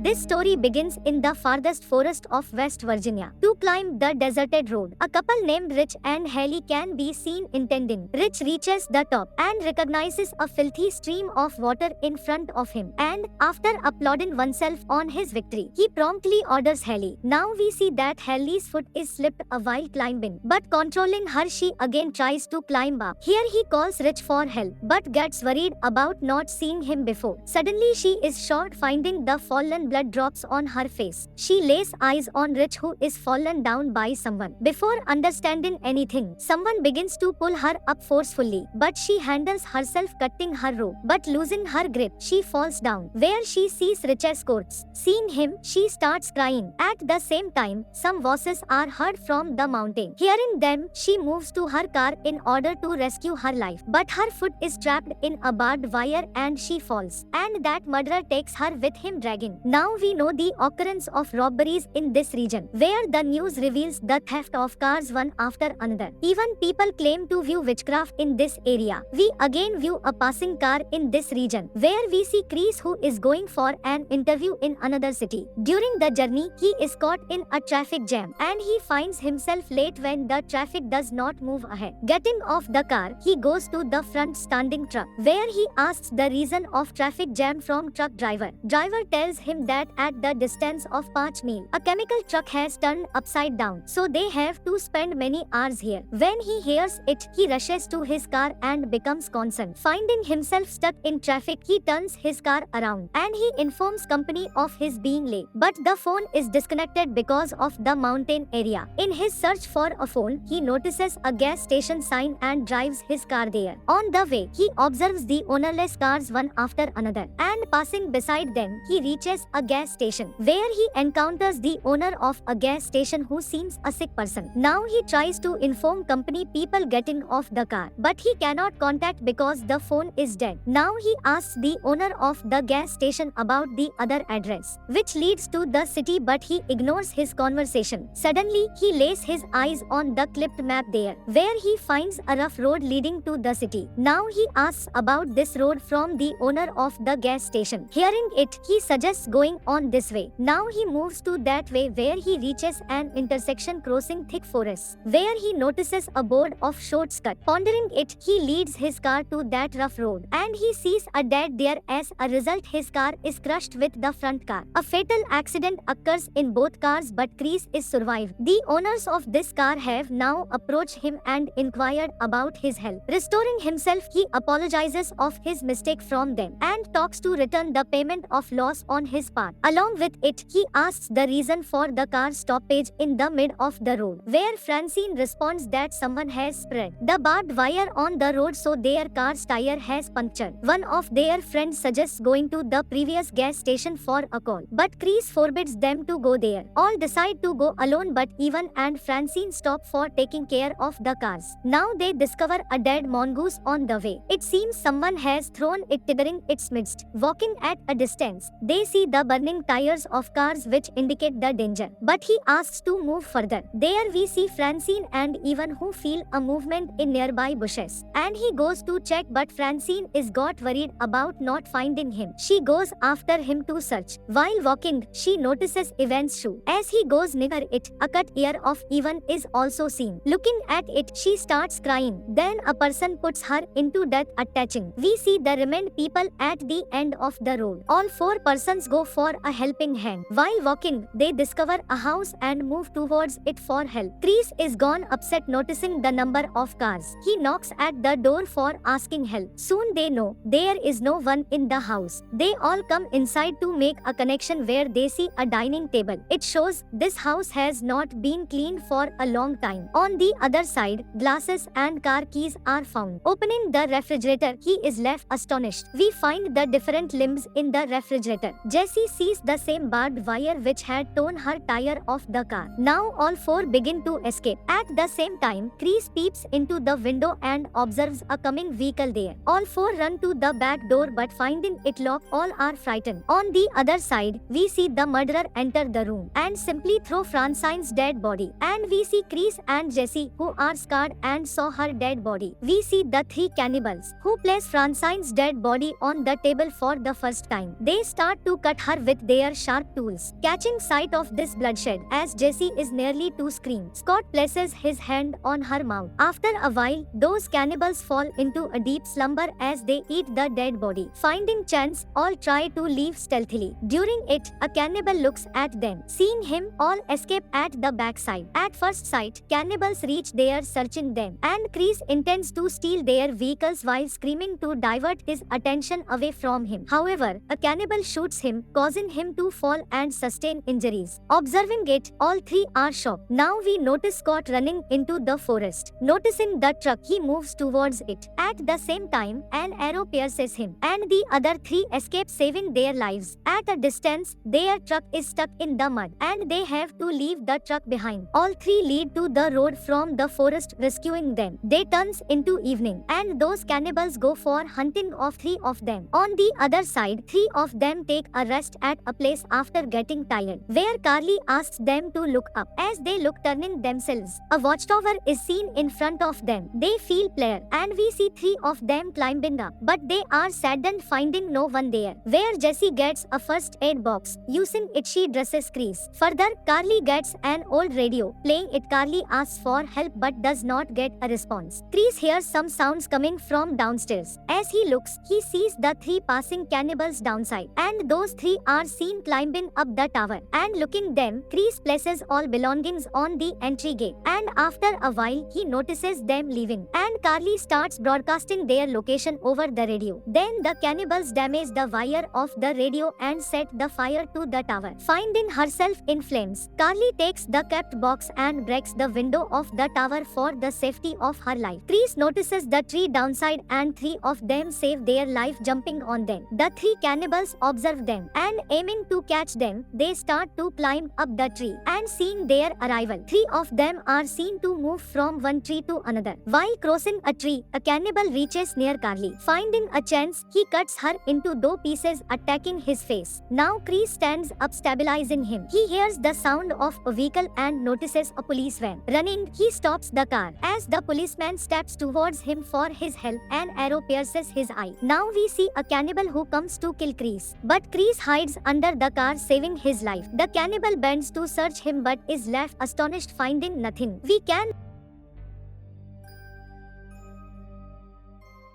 This story begins in the farthest forest of West Virginia. To climb the deserted road, a couple named Rich and Haley can be seen intending. Rich reaches the top and recognizes a filthy stream of water in front of him, and after applauding oneself on his victory, he promptly orders Haley. Now we see that Haley's foot is slipped while climbing, but controlling her, she again tries to climb up. Here he calls Rich for help, but gets worried about not seeing him before. Suddenly she is shocked finding the fallen blood drops on her face. She lays eyes on Rich, who is fallen down by someone. Before understanding anything, someone begins to pull her up forcefully, but she handles herself, cutting her rope. But losing her grip, she falls down, where she sees Rich's corpse. Seeing him, she starts crying. At the same time, some voices are heard from the mountain. Hearing them, she moves to her car in order to rescue her life. But her foot is trapped in a barbed wire and she falls, and that murderer takes her with him, dragging. Now we know the occurrence of robberies in this region, where the news reveals the theft of cars one after another. Even people claim to view witchcraft in this area. We again view a passing car in this region, where we see Chris, who is going for an interview in another city. During the journey, he is caught in a traffic jam, and he finds himself late when the traffic does not move ahead. Getting off the car, he goes to the front standing truck, where he asks the reason of traffic jam from truck driver. Driver tells him that at the distance of 5 mile, a chemical truck has turned upside down, so they have to spend many hours here. When he hears it, he rushes to his car and becomes concerned. Finding himself stuck in traffic, he turns his car around and he informs company of his being late. But the phone is disconnected because of the mountain area. In his search for a phone, he notices a gas station sign and drives his car there. On the way, he observes the ownerless cars one after another, and passing beside them, he reaches a gas station, where he encounters the owner of a gas station, who seems a sick person. Now he tries to inform company people getting off the car, but he cannot contact because the phone is dead. Now he asks the owner of the gas station about the other address, which leads to the city, but he ignores his conversation. Suddenly, he lays his eyes on the clipped map there, where he finds a rough road leading to the city. Now he asks about this road from the owner of the gas station. Hearing it, he suggests going on this way. Now he moves to that way, where he reaches an intersection crossing thick forests, where he notices a board of shortcut. Pondering it, he leads his car to that rough road, and he sees a dead there. As a result, his car is crushed with the front car. A fatal accident occurs in both cars, but Chris is survived. The owners of this car have now approached him and inquired about his health. Restoring himself, he apologizes of his mistake from them and talks to return the payment of loss on his part. Along with it, he asks the reason for the car stoppage in the mid of the road, where Francine responds that someone has spread the barbed wire on the road, so their car's tire has punctured. One of their friends suggests going to the previous gas station for a call, but Chris forbids them to go there. All decide to go alone, but Evan and Francine stop for taking care of the cars. Now they discover a dead mongoose on the way. It seems someone has thrown it, triggering its midst. Walking at a distance, they see the burning tires of cars, which indicate the danger, but he asks to move further. There we see Francine and Evan, who feel a movement in nearby bushes, and he goes to check, but Francine is got worried about not finding him. She goes after him to search. While walking, she notices Evan's shoe. As he goes near it, a cut ear of Evan is also seen. Looking at it, she starts crying. Then a person puts her into death, attaching. We see the remained people at the end of the road. All 4 persons go for a helping hand. While walking, they discover a house and move towards it for help. Chris is gone, upset noticing the number of cars. He knocks at the door for asking help. Soon they know there is no one in the house. They all come inside to make a connection, where they see a dining table. It shows this house has not been cleaned for a long time. On the other side, glasses and car keys are found. Opening the refrigerator, he is left astonished. We find the different limbs in the refrigerator. Jessie sees the same barbed wire which had torn her tire off the car. Now all 4 begin to escape. At the same time, Chris peeps into the window and observes a coming vehicle there. All 4 run to the back door, but finding it locked, all are frightened. On the other side, we see the murderer enter the room and simply throw Francine's dead body. And we see Chris and Jessie, who are scarred and saw her dead body. We see the 3 cannibals, who place Francine's dead body on the table for the first time. They start to cut her her with their sharp tools. Catching sight of this bloodshed as Jesse is nearly to scream, Scott places his hand on her mouth. After a while, those cannibals fall into a deep slumber as they eat the dead body. Finding chance, all try to leave stealthily. During it, a cannibal looks at them. Seeing him, all escape at the backside. At first sight, cannibals reach there searching them, and Chris intends to steal their vehicles while screaming to divert his attention away from him. However, a cannibal shoots him, causing him to fall and sustain injuries. Observing it, all three are shocked. Now we notice Scott running into the forest. Noticing the truck, he moves towards it. At the same time, an arrow pierces him, and the other three escape, saving their lives. At a distance, their truck is stuck in the mud, and they have to leave the truck behind. All three lead to the road from the forest, rescuing them. Day turns into evening, and those cannibals go for hunting of three of them. On the other side, three of them take a rest at a place after getting tired, where Carly asks them to look up. As they look, turning themselves, a watchtower is seen in front of them. They feel pleasure, and we see three of them climbing up, but they are saddened finding no one there. Where Jessie gets a first aid box. Using it, she dresses Chris. Further, Carly gets an old radio. Playing it, Carly asks for help but does not get a response. Chris hears some sounds coming from downstairs. As he looks, he sees the three passing cannibals downside, and those three are seen climbing up the tower. And looking them, Chris places all belongings on the entry gate, and after a while, he notices them leaving, and Carly starts broadcasting their location over the radio. Then the cannibals damage the wire of the radio and set the fire to the tower. Finding herself in flames, Carly takes the kept box and breaks the window of the tower for the safety of her life. Chris notices the tree downside, and three of them save their life jumping on them. The three cannibals observe them, and aiming to catch them, they start to climb up the tree. And seeing their arrival, three of them are seen to move from one tree to another. While crossing a tree, a cannibal reaches near Carly. Finding a chance, he cuts her into 2 pieces, attacking his face. Now Chris stands up, stabilizing him. He hears the sound of a vehicle and notices a police van. Running, he stops the car. As the policeman steps towards him for his help, an arrow pierces his eye. Now we see a cannibal who comes to kill Chris, but Chris hides under the car, saving his life. The cannibal bends to search him but is left astonished, finding nothing. We can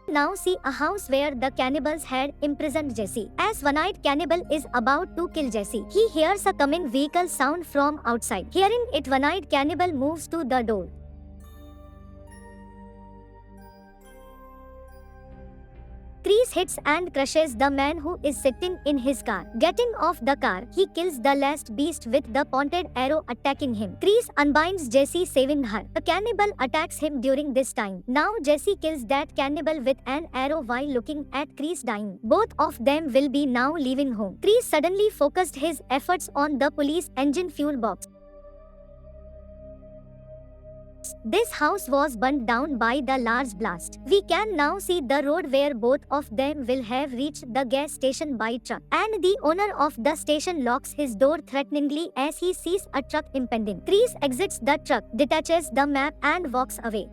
now see a house where the cannibals had imprisoned Jesse. As one-eyed cannibal is about to kill Jesse, he hears a coming vehicle sound from outside. Hearing it, one-eyed cannibal moves to the door. Chris hits and crushes the man who is sitting in his car. Getting off the car, he kills the last beast with the pointed arrow, attacking him. Chris unbinds Jesse, saving her. A cannibal attacks him during this time. Now Jesse kills that cannibal with an arrow while looking at Chris dying. Both of them will be now leaving home. Chris suddenly focused his efforts on the police engine fuel box. This house was burnt down by the large blast. We can now see the road where both of them will have reached the gas station by truck, and the owner of the station locks his door threateningly as he sees a truck impending. Chris exits the truck, detaches the map and walks away.